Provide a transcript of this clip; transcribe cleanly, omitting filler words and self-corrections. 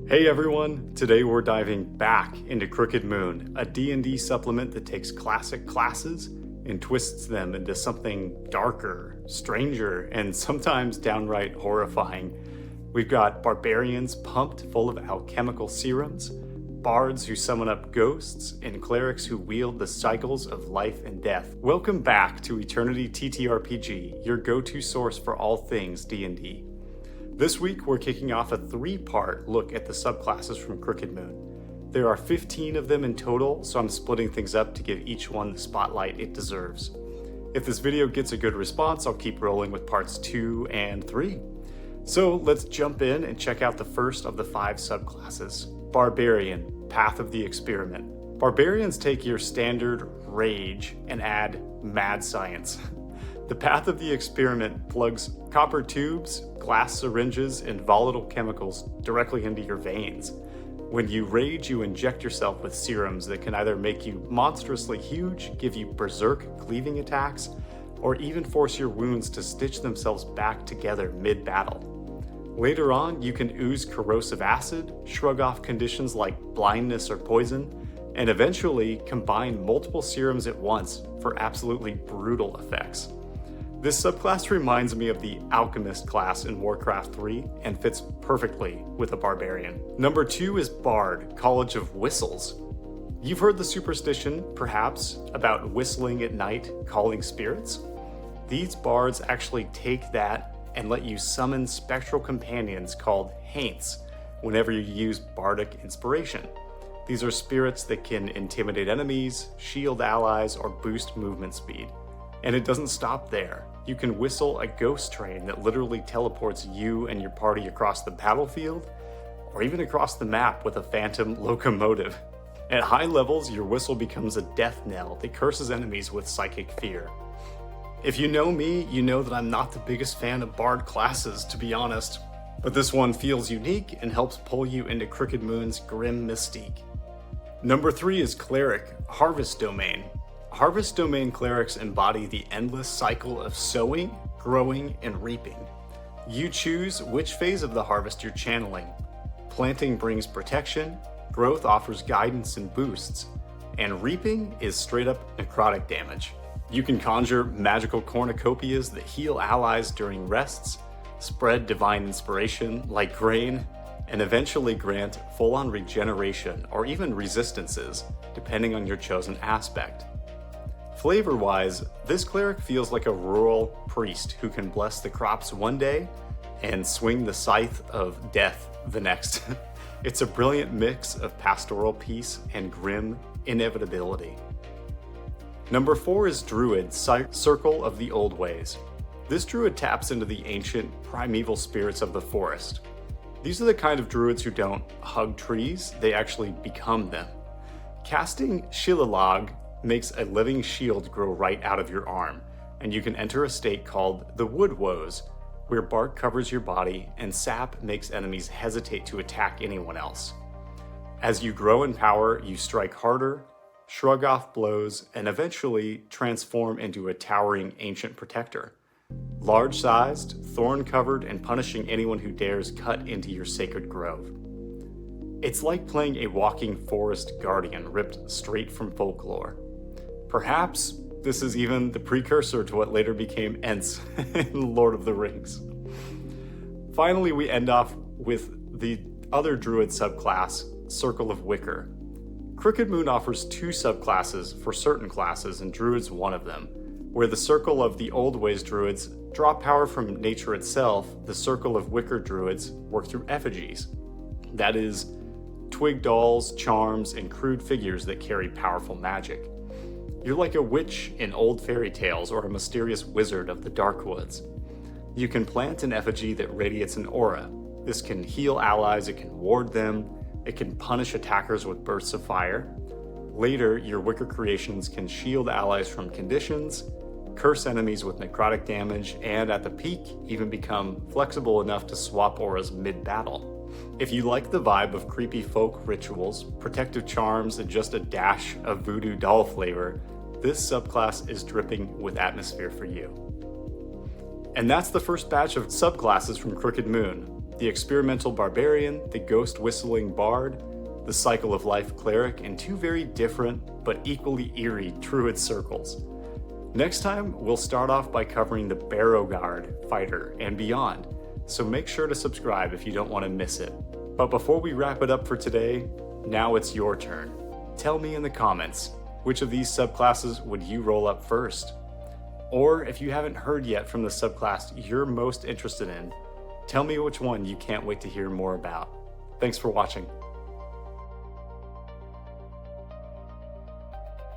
Hey everyone, today we're diving back into Crooked Moon, a D&D supplement that takes classic classes and twists them into something darker, stranger, and sometimes downright horrifying. We've got barbarians pumped full of alchemical serums, bards who summon up ghosts, and clerics who wield the cycles of life and death. Welcome back to Eternity TTRPG, your go-to source for all things D&D. This week, we're kicking off a 3-part look at the subclasses from Crooked Moon. There are 15 of them in total, so I'm splitting things up to give each one the spotlight it deserves. If this video gets a good response, I'll keep rolling with parts 2 and 3. So let's jump in and check out the first of the 5 subclasses, Barbarian, Path of the Experiment. Barbarians take your standard rage and add mad science. The Path of the Experiment plugs copper tubes, glass syringes, and volatile chemicals directly into your veins. When you rage, you inject yourself with serums that can either make you monstrously huge, give you berserk cleaving attacks, or even force your wounds to stitch themselves back together mid-battle. Later on, you can ooze corrosive acid, shrug off conditions like blindness or poison, and eventually combine multiple serums at once for absolutely brutal effects. This subclass reminds me of the Alchemist class in Warcraft 3 and fits perfectly with a Barbarian. Number 2 is Bard, College of Whistles. You've heard the superstition, perhaps, about whistling at night, calling spirits. These bards actually take that and let you summon spectral companions called haints whenever you use bardic inspiration. These are spirits that can intimidate enemies, shield allies, or boost movement speed. And it doesn't stop there. You can whistle a ghost train that literally teleports you and your party across the battlefield, or even across the map with a phantom locomotive. At high levels, your whistle becomes a death knell that curses enemies with psychic fear. If you know me, you know that I'm not the biggest fan of bard classes, to be honest, but this one feels unique and helps pull you into Crooked Moon's grim mystique. Number 3 is Cleric, Harvest Domain. Harvest Domain clerics embody the endless cycle of sowing, growing, and reaping. You choose which phase of the harvest you're channeling. Planting brings protection, growth offers guidance and boosts, and reaping is straight up necrotic damage. You can conjure magical cornucopias that heal allies during rests, spread divine inspiration like grain, and eventually grant full-on regeneration or even resistances, depending on your chosen aspect. Flavor-wise, this cleric feels like a rural priest who can bless the crops one day and swing the scythe of death the next. It's a brilliant mix of pastoral peace and grim inevitability. Number 4 is Druid, Circle of the Old Ways. This druid taps into the ancient, primeval spirits of the forest. These are the kind of druids who don't hug trees, they actually become them. Casting Shillalog makes a living shield grow right out of your arm, and you can enter a state called the Wood Woes, where bark covers your body and sap makes enemies hesitate to attack anyone else. As you grow in power, you strike harder, shrug off blows, and eventually transform into a towering ancient protector. Large-sized, thorn-covered, and punishing anyone who dares cut into your sacred grove. It's like playing a walking forest guardian ripped straight from folklore. Perhaps this is even the precursor to what later became Ents in Lord of the Rings. Finally, we end off with the other druid subclass, Circle of Wicker. Crooked Moon offers 2 subclasses for certain classes, and druid's one of them. Where the Circle of the Old Ways druids draw power from nature itself, the Circle of Wicker druids work through effigies. That is, twig dolls, charms, and crude figures that carry powerful magic. You're like a witch in old fairy tales or a mysterious wizard of the dark woods. You can plant an effigy that radiates an aura. This can heal allies, it can ward them, it can punish attackers with bursts of fire. Later, your wicker creations can shield allies from conditions, curse enemies with necrotic damage, and at the peak, even become flexible enough to swap auras mid-battle. If you like the vibe of creepy folk rituals, protective charms, and just a dash of voodoo doll flavor, this subclass is dripping with atmosphere for you. And that's the first batch of subclasses from Crooked Moon. the experimental Barbarian, the ghost whistling Bard, the cycle of life Cleric, and two very different but equally eerie Druid circles. Next time, we'll start off by covering the Barrow Guard fighter and beyond, so make sure to subscribe if you don't want to miss it. But before we wrap it up for today, now it's your turn. Tell me in the comments, which of these subclasses would you roll up first? Or if you haven't heard yet from the subclass you're most interested in, tell me which one you can't wait to hear more about. Thanks for watching.